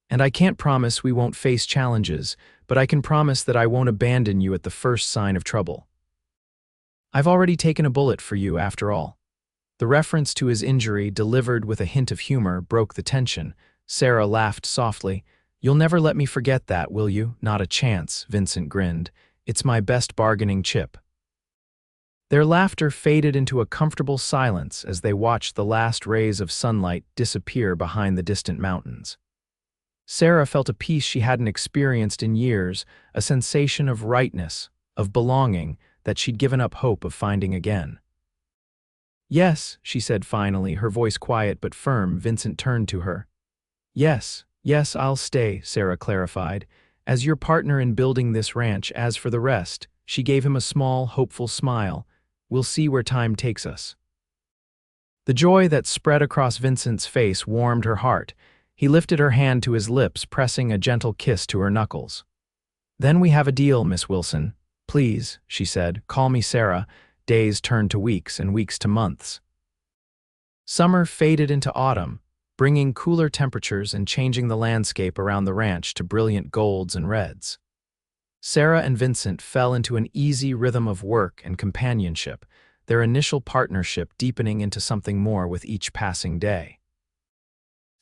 "And I can't promise we won't face challenges, but I can promise that I won't abandon you at the first sign of trouble. I've already taken a bullet for you, after all." The reference to his injury, delivered with a hint of humor, broke the tension. Sarah laughed softly. "You'll never let me forget that, will you?" "Not a chance," Vincent grinned. "It's my best bargaining chip." Their laughter faded into a comfortable silence as they watched the last rays of sunlight disappear behind the distant mountains. Sarah felt a peace she hadn't experienced in years, a sensation of rightness, of belonging, that she'd given up hope of finding again. "Yes," she said finally, her voice quiet but firm. Vincent turned to her. "Yes, Yes, I'll stay, Sarah clarified. As your partner in building this ranch, as for the rest, she gave him a small, hopeful smile. We'll see where time takes us. The joy that spread across Vincent's face warmed her heart. He lifted her hand to his lips, pressing a gentle kiss to her knuckles. Then we have a deal, Miss Wilson. Please, she said, call me Sarah. Days turned to weeks and weeks to months. Summer faded into autumn, bringing cooler temperatures and changing the landscape around the ranch to brilliant golds and reds. Sarah and Vincent fell into an easy rhythm of work and companionship, their initial partnership deepening into something more with each passing day.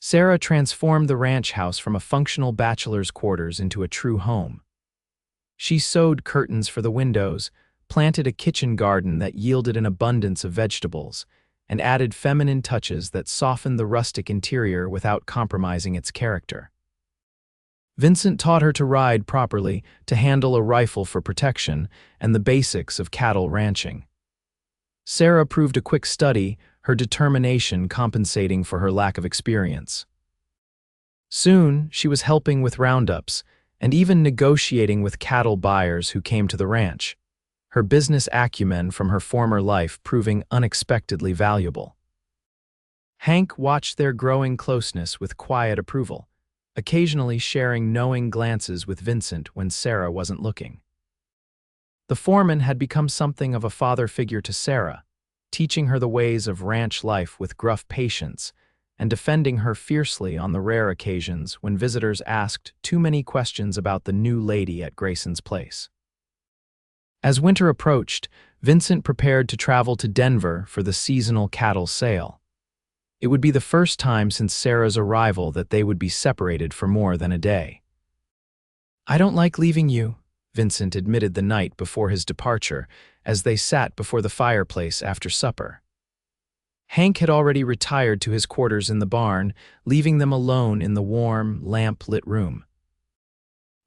Sarah transformed the ranch house from a functional bachelor's quarters into a true home. She sewed curtains for the windows, planted a kitchen garden that yielded an abundance of vegetables, and added feminine touches that softened the rustic interior without compromising its character. Vincent taught her to ride properly, to handle a rifle for protection, and the basics of cattle ranching. Sarah proved a quick study, her determination compensating for her lack of experience. Soon, she was helping with roundups, and even negotiating with cattle buyers who came to the ranch, her business acumen from her former life proving unexpectedly valuable. Hank watched their growing closeness with quiet approval, occasionally sharing knowing glances with Vincent when Sarah wasn't looking. The foreman had become something of a father figure to Sarah, teaching her the ways of ranch life with gruff patience and defending her fiercely on the rare occasions when visitors asked too many questions about the new lady at Grayson's place. As winter approached, Vincent prepared to travel to Denver for the seasonal cattle sale. It would be the first time since Sarah's arrival that they would be separated for more than a day. I don't like leaving you, Vincent admitted the night before his departure as they sat before the fireplace after supper. Hank had already retired to his quarters in the barn, leaving them alone in the warm, lamp-lit room.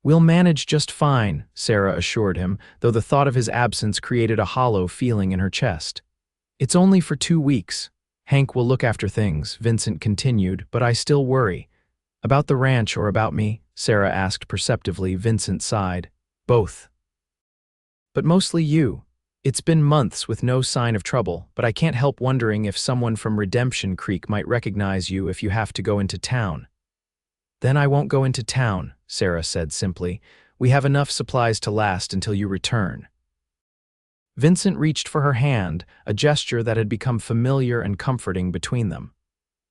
We'll manage just fine, Sarah assured him, though the thought of his absence created a hollow feeling in her chest. It's only for 2 weeks. Hank will look after things, Vincent continued, but I still worry. About the ranch or about me? Sarah asked perceptively. Vincent sighed. Both. But mostly you. It's been months with no sign of trouble, but I can't help wondering if someone from Redemption Creek might recognize you if you have to go into town. Then I won't go into town, Sarah said simply. We have enough supplies to last until you return. Vincent reached for her hand, a gesture that had become familiar and comforting between them.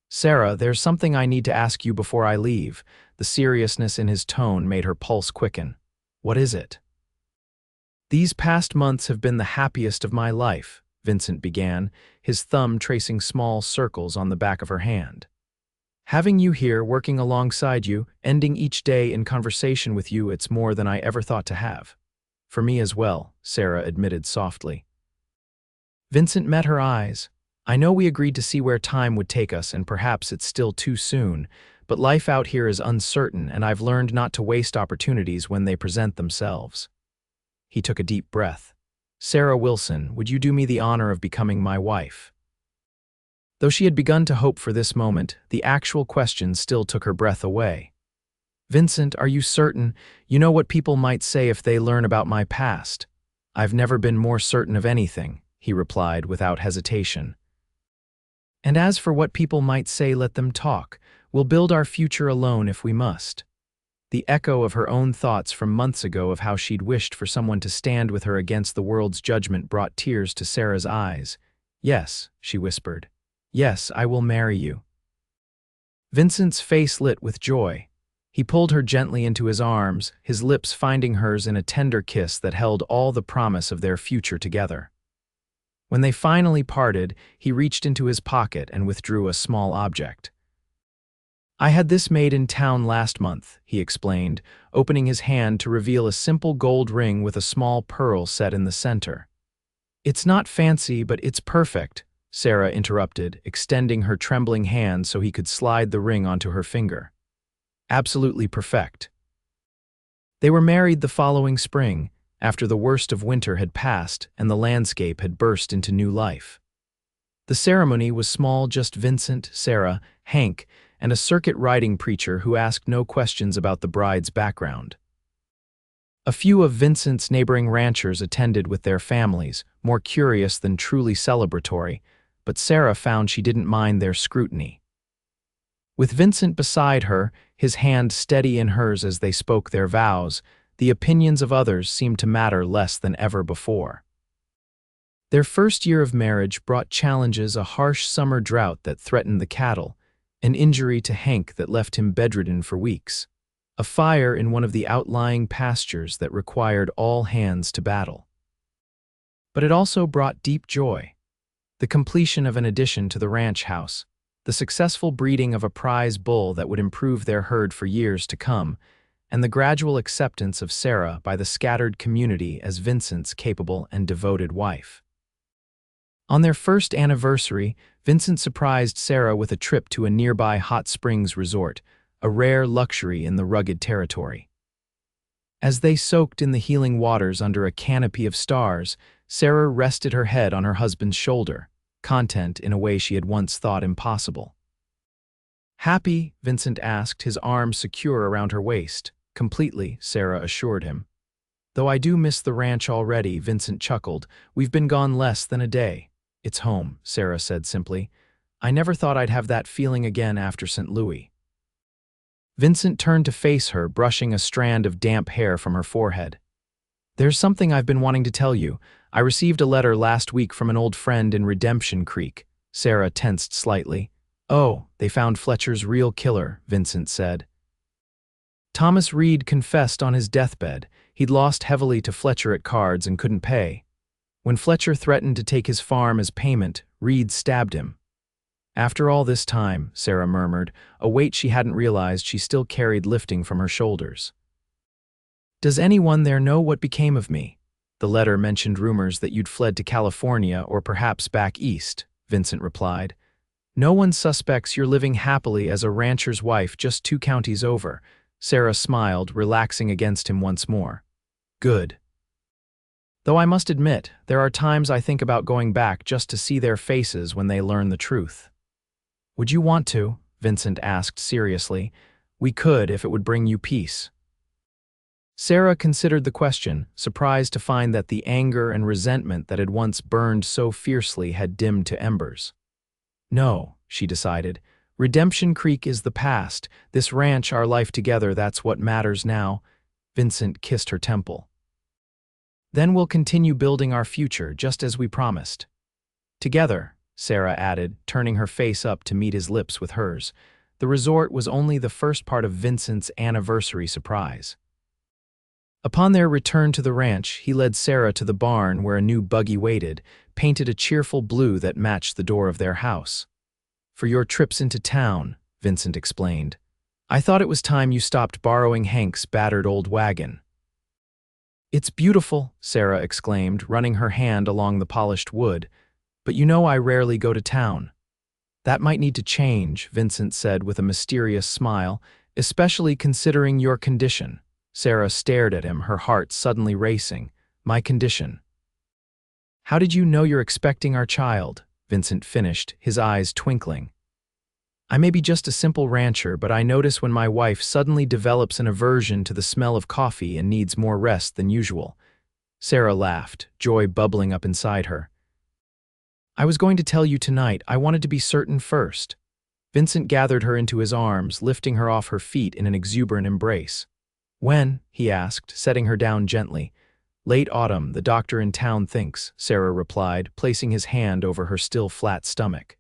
Sarah, there's something I need to ask you before I leave. The seriousness in his tone made her pulse quicken. What is it? These past months have been the happiest of my life, Vincent began, his thumb tracing small circles on the back of her hand. Having you here, working alongside you, ending each day in conversation with you, it's more than I ever thought to have. For me as well, Sarah admitted softly. Vincent met her eyes. I know we agreed to see where time would take us, and perhaps it's still too soon, but life out here is uncertain, and I've learned not to waste opportunities when they present themselves. He took a deep breath. Sarah Wilson, would you do me the honor of becoming my wife? Though she had begun to hope for this moment, the actual question still took her breath away. Vincent, are you certain? You know what people might say if they learn about my past. I've never been more certain of anything, he replied without hesitation. And as for what people might say, let them talk. We'll build our future alone if we must. The echo of her own thoughts from months ago of how she'd wished for someone to stand with her against the world's judgment brought tears to Sarah's eyes. Yes, she whispered. Yes, I will marry you. Vincent's face lit with joy. He pulled her gently into his arms, his lips finding hers in a tender kiss that held all the promise of their future together. When they finally parted, he reached into his pocket and withdrew a small object. I had this made in town last month, he explained, opening his hand to reveal a simple gold ring with a small pearl set in the center. It's not fancy, but it's perfect, Sarah interrupted, extending her trembling hand so he could slide the ring onto her finger. Absolutely perfect. They were married the following spring, after the worst of winter had passed and the landscape had burst into new life. The ceremony was small, just Vincent, Sarah, Hank, and a circuit riding preacher who asked no questions about the bride's background. A few of Vincent's neighboring ranchers attended with their families, more curious than truly celebratory, but Sarah found she didn't mind their scrutiny. With Vincent beside her, his hand steady in hers as they spoke their vows, the opinions of others seemed to matter less than ever before. Their first year of marriage brought challenges: a harsh summer drought that threatened the cattle, an injury to Hank that left him bedridden for weeks, a fire in one of the outlying pastures that required all hands to battle. But it also brought deep joy: the completion of an addition to the ranch house, the successful breeding of a prize bull that would improve their herd for years to come, and the gradual acceptance of Sarah by the scattered community as Vincent's capable and devoted wife. On their first anniversary, Vincent surprised Sarah with a trip to a nearby hot springs resort, a rare luxury in the rugged territory. As they soaked in the healing waters under a canopy of stars, Sarah rested her head on her husband's shoulder, content in a way she had once thought impossible. "Happy?" Vincent asked, his arms secure around her waist. "Completely," Sarah assured him. "Though I do miss the ranch already," Vincent chuckled. "We've been gone less than a day." "It's home," Sarah said simply. "I never thought I'd have that feeling again after St. Louis." Vincent turned to face her, brushing a strand of damp hair from her forehead. "There's something I've been wanting to tell you. I received a letter last week from an old friend in Redemption Creek." Sarah tensed slightly. "Oh, they found Fletcher's real killer," Vincent said. Thomas Reed confessed on his deathbed. He'd lost heavily to Fletcher at cards and couldn't pay. When Fletcher threatened to take his farm as payment, Reed stabbed him. "After all this time," Sarah murmured, a weight she hadn't realized she still carried lifting from her shoulders. "Does anyone there know what became of me?" "The letter mentioned rumors that you'd fled to California or perhaps back east," Vincent replied. "No one suspects you're living happily as a rancher's wife just 2 counties over." Sarah smiled, relaxing against him once more. "Good. Though I must admit, there are times I think about going back just to see their faces when they learn the truth." "Would you want to?" Vincent asked seriously. "We could if it would bring you peace." Sarah considered the question, surprised to find that the anger and resentment that had once burned so fiercely had dimmed to embers. "No," she decided. "Redemption Creek is the past. This ranch, our life together, that's what matters now." Vincent kissed her temple. "Then we'll continue building our future, just as we promised." "Together," Sarah added, turning her face up to meet his lips with hers. The resort was only the first part of Vincent's anniversary surprise. Upon their return to the ranch, he led Sarah to the barn where a new buggy waited, painted a cheerful blue that matched the door of their house. "For your trips into town," Vincent explained. "I thought it was time you stopped borrowing Hank's battered old wagon." "It's beautiful," Sarah exclaimed, running her hand along the polished wood. "But you know I rarely go to town." "That might need to change," Vincent said with a mysterious smile, "especially considering your condition." Sarah stared at him, her heart suddenly racing. "My condition?" "How did you know you're expecting our child?" Vincent finished, his eyes twinkling. "I may be just a simple rancher, but I notice when my wife suddenly develops an aversion to the smell of coffee and needs more rest than usual." Sarah laughed, joy bubbling up inside her. "I was going to tell you tonight. I wanted to be certain first." Vincent gathered her into his arms, lifting her off her feet in an exuberant embrace. "When?" he asked, setting her down gently. "Late autumn, the doctor in town thinks," Sarah replied, placing his hand over her still flat stomach.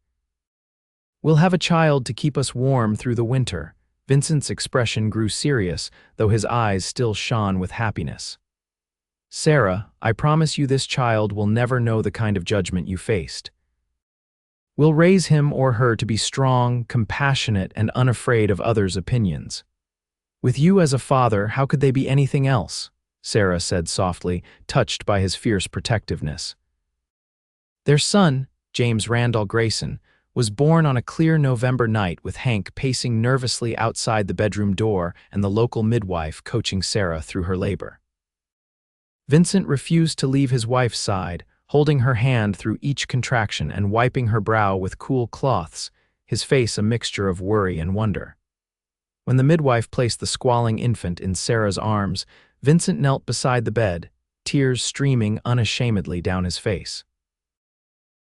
"We'll have a child to keep us warm through the winter." Vincent's expression grew serious, though his eyes still shone with happiness. "Sarah, I promise you this child will never know the kind of judgment you faced. We'll raise him or her to be strong, compassionate, and unafraid of others' opinions. With you as a father, how could they be anything else?" Sarah said softly, touched by his fierce protectiveness. Their son, James Randall Grayson, was born on a clear November night with Hank pacing nervously outside the bedroom door and the local midwife coaching Sarah through her labor. Vincent refused to leave his wife's side, holding her hand through each contraction and wiping her brow with cool cloths, his face a mixture of worry and wonder. When the midwife placed the squalling infant in Sarah's arms, Vincent knelt beside the bed, tears streaming unashamedly down his face.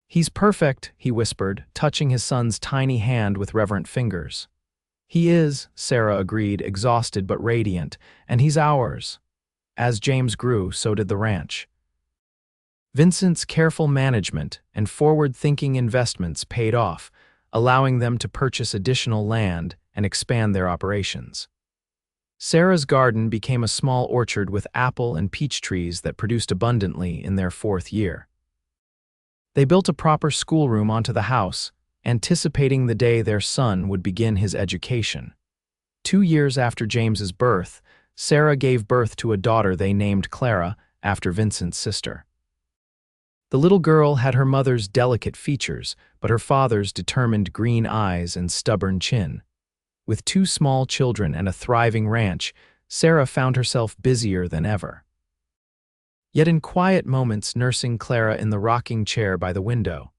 "He's perfect," he whispered, touching his son's tiny hand with reverent fingers. "He is," Sarah agreed, exhausted but radiant, "and he's ours." As James grew, so did the ranch. Vincent's careful management and forward-thinking investments paid off, allowing them to purchase additional land and expand their operations. Sarah's garden became a small orchard with apple and peach trees that produced abundantly in their 4th year. They built a proper schoolroom onto the house, anticipating the day their son would begin his education. 2 years after James's birth, Sarah gave birth to a daughter they named Clara after Vincent's sister. The little girl had her mother's delicate features, but her father's determined green eyes and stubborn chin. With 2 small children and a thriving ranch, Sarah found herself busier than ever. Yet in quiet moments, nursing Clara in the rocking chair by the window,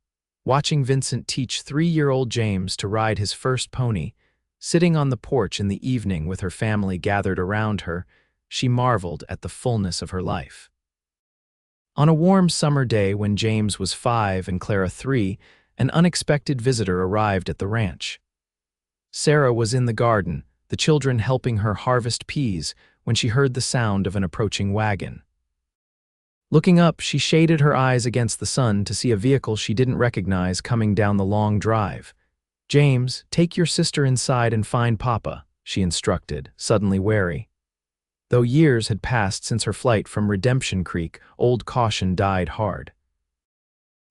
watching Vincent teach 3-year-old James to ride his first pony, sitting on the porch in the evening with her family gathered around her, she marveled at the fullness of her life. On a warm summer day when James was 5 and Clara 3, an unexpected visitor arrived at the ranch. Sarah was in the garden, the children helping her harvest peas, when she heard the sound of an approaching wagon. Looking up, she shaded her eyes against the sun to see a vehicle she didn't recognize coming down the long drive. "James, take your sister inside and find Papa," she instructed, suddenly wary. Though years had passed since her flight from Redemption Creek, old caution died hard.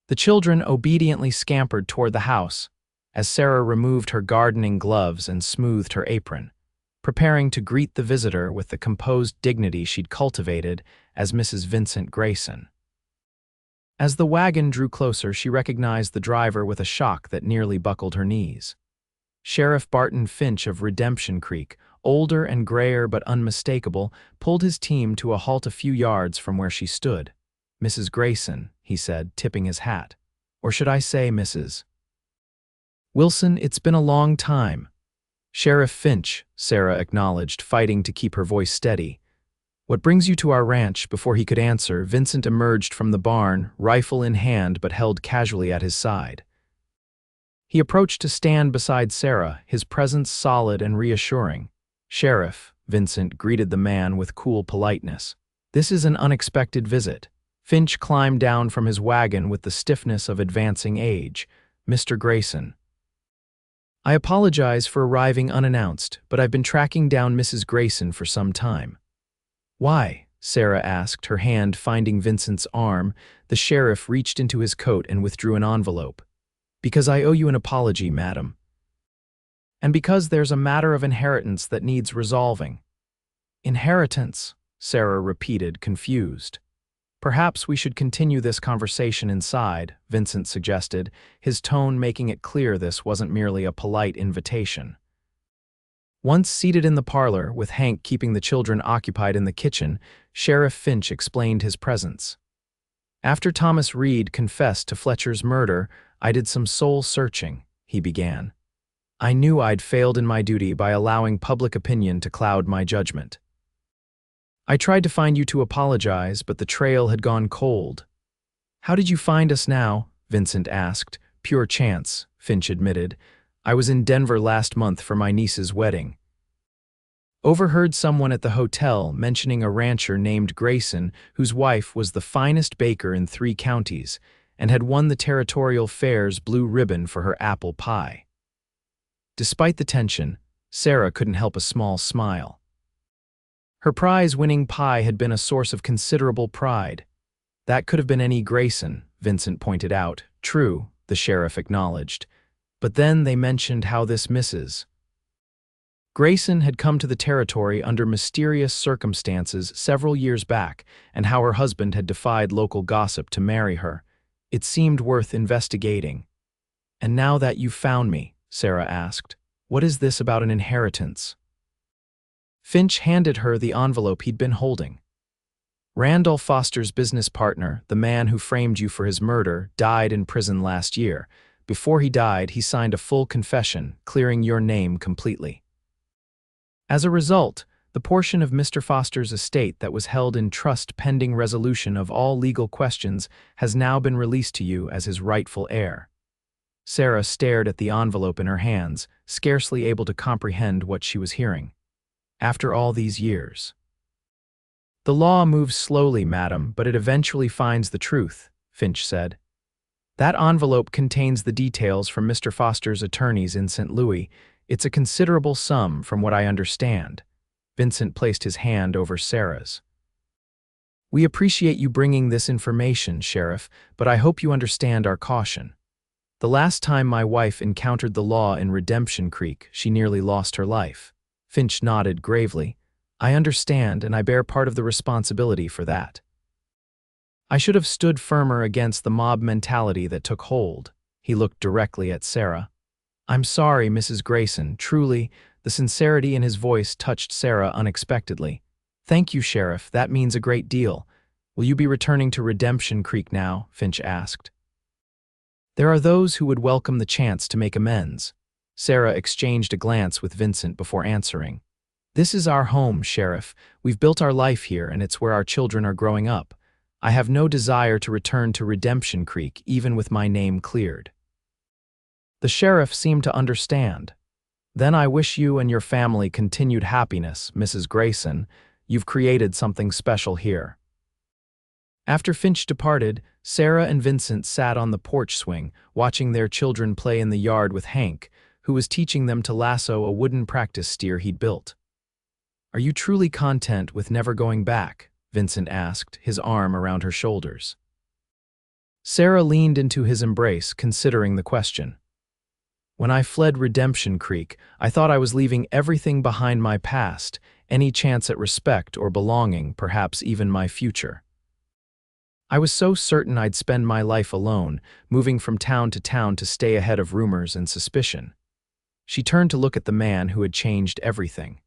The children obediently scampered toward the house, as Sarah removed her gardening gloves and smoothed her apron, preparing to greet the visitor with the composed dignity she'd cultivated as Mrs. Vincent Grayson. As the wagon drew closer, she recognized the driver with a shock that nearly buckled her knees. Sheriff Barton Finch of Redemption Creek, older and grayer but unmistakable, pulled his team to a halt a few yards from where she stood. "Mrs. Grayson," he said, tipping his hat. "Or should I say Mrs. Wilson, it's been a long time." "Sheriff Finch," Sarah acknowledged, fighting to keep her voice steady. "What brings you to our ranch?" Before he could answer, Vincent emerged from the barn, rifle in hand but held casually at his side. He approached to stand beside Sarah, his presence solid and reassuring. "Sheriff," Vincent greeted the man with cool politeness. "This is an unexpected visit." Finch climbed down from his wagon with the stiffness of advancing age. "Mr. Grayson, I apologize for arriving unannounced, but I've been tracking down Mrs. Grayson for some time." "Why?" Sarah asked, her hand finding Vincent's arm. The sheriff reached into his coat and withdrew an envelope. "Because I owe you an apology, madam. And because there's a matter of inheritance that needs resolving." "Inheritance?" Sarah repeated, confused. "Perhaps we should continue this conversation inside," Vincent suggested, his tone making it clear this wasn't merely a polite invitation. Once seated in the parlor, with Hank keeping the children occupied in the kitchen, Sheriff Finch explained his presence. "After Thomas Reed confessed to Fletcher's murder, I did some soul-searching," he began. "I knew I'd failed in my duty by allowing public opinion to cloud my judgment. I tried to find you to apologize, but the trail had gone cold." "How did you find us now?" Vincent asked. "Pure chance," Finch admitted. "I was in Denver last month for my niece's wedding. Overheard someone at the hotel mentioning a rancher named Grayson whose wife was the finest baker in 3 counties and had won the territorial fair's blue ribbon for her apple pie." Despite the tension, Sarah couldn't help a small smile. Her prize-winning pie had been a source of considerable pride. "That could have been any Grayson," Vincent pointed out. "True," the sheriff acknowledged. "But then they mentioned how this Mrs. Grayson had come to the territory under mysterious circumstances several years back, and how her husband had defied local gossip to marry her. It seemed worth investigating." "And now that you've found me," Sarah asked, "what is this about an inheritance?" Finch handed her the envelope he'd been holding. "Randolph Foster's business partner, the man who framed you for his murder, died in prison last year, Before he died, he signed a full confession, clearing your name completely. As a result, the portion of Mr. Foster's estate that was held in trust pending resolution of all legal questions has now been released to you as his rightful heir. Sarah stared at the envelope in her hands, scarcely able to comprehend what she was hearing. After all these years. The law moves slowly, madam, but it eventually finds the truth, Finch said. That envelope contains the details from Mr. Foster's attorneys in St. Louis. It's a considerable sum from what I understand. Vincent placed his hand over Sarah's. We appreciate you bringing this information, Sheriff, but I hope you understand our caution. The last time my wife encountered the law in Redemption Creek, she nearly lost her life. Finch nodded gravely. I understand, and I bear part of the responsibility for that. I should have stood firmer against the mob mentality that took hold. He looked directly at Sarah. I'm sorry, Mrs. Grayson, truly. The sincerity in his voice touched Sarah unexpectedly. Thank you, Sheriff, that means a great deal. Will you be returning to Redemption Creek now? Finch asked. There are those who would welcome the chance to make amends. Sarah exchanged a glance with Vincent before answering. This is our home, Sheriff. We've built our life here, and it's where our children are growing up. I have no desire to return to Redemption Creek, even with my name cleared. The sheriff seemed to understand. Then I wish you and your family continued happiness, Mrs. Grayson. You've created something special here. After Finch departed, Sarah and Vincent sat on the porch swing, watching their children play in the yard with Hank, who was teaching them to lasso a wooden practice steer he'd built. Are you truly content with never going back? Vincent asked, his arm around her shoulders. Sarah leaned into his embrace, considering the question. When I fled Redemption Creek, I thought I was leaving everything behind my past, any chance at respect or belonging, perhaps even my future. I was so certain I'd spend my life alone, moving from town to stay ahead of rumors and suspicion. She turned to look at the man who had changed everything.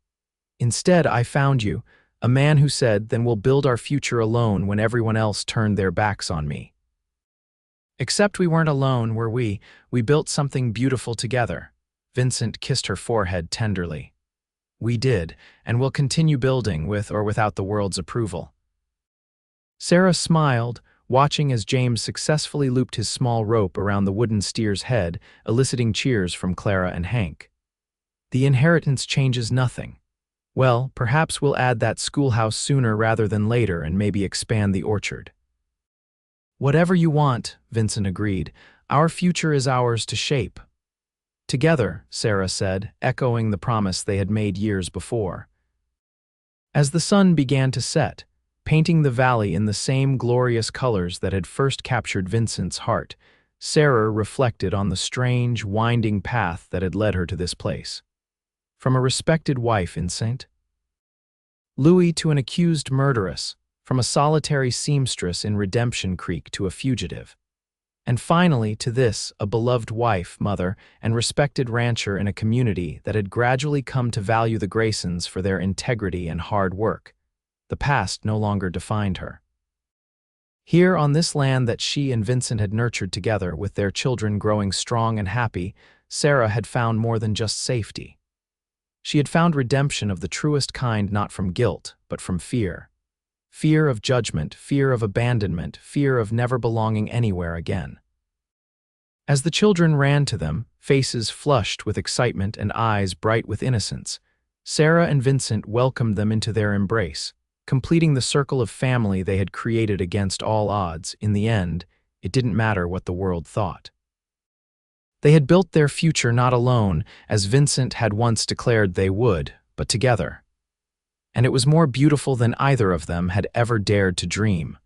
Instead, I found you, a man who said, then we'll build our future alone when everyone else turned their backs on me. Except we weren't alone, were we? We built something beautiful together. Vincent kissed her forehead tenderly. We did, and we'll continue building with or without the world's approval. Sarah smiled, watching as James successfully looped his small rope around the wooden steer's head, eliciting cheers from Clara and Hank. The inheritance changes nothing. Well, perhaps we'll add that schoolhouse sooner rather than later and maybe expand the orchard. Whatever you want, Vincent agreed. Our future is ours to shape. Together, Sarah said, echoing the promise they had made years before. As the sun began to set, painting the valley in the same glorious colors that had first captured Vincent's heart, Sarah reflected on the strange, winding path that had led her to this place. From a respected wife in St. Louis to an accused murderess, from a solitary seamstress in Redemption Creek to a fugitive. And finally, to this, a beloved wife, mother, and respected rancher in a community that had gradually come to value the Graysons for their integrity and hard work. The past no longer defined her. Here, on this land that she and Vincent had nurtured together, with their children growing strong and happy, Sarah had found more than just safety. She had found redemption of the truest kind, not from guilt, but from fear. Fear of judgment, fear of abandonment, fear of never belonging anywhere again. As the children ran to them, faces flushed with excitement and eyes bright with innocence, Sarah and Vincent welcomed them into their embrace, completing the circle of family they had created against all odds. In the end, it didn't matter what the world thought. They had built their future not alone, as Vincent had once declared they would, but together. And it was more beautiful than either of them had ever dared to dream.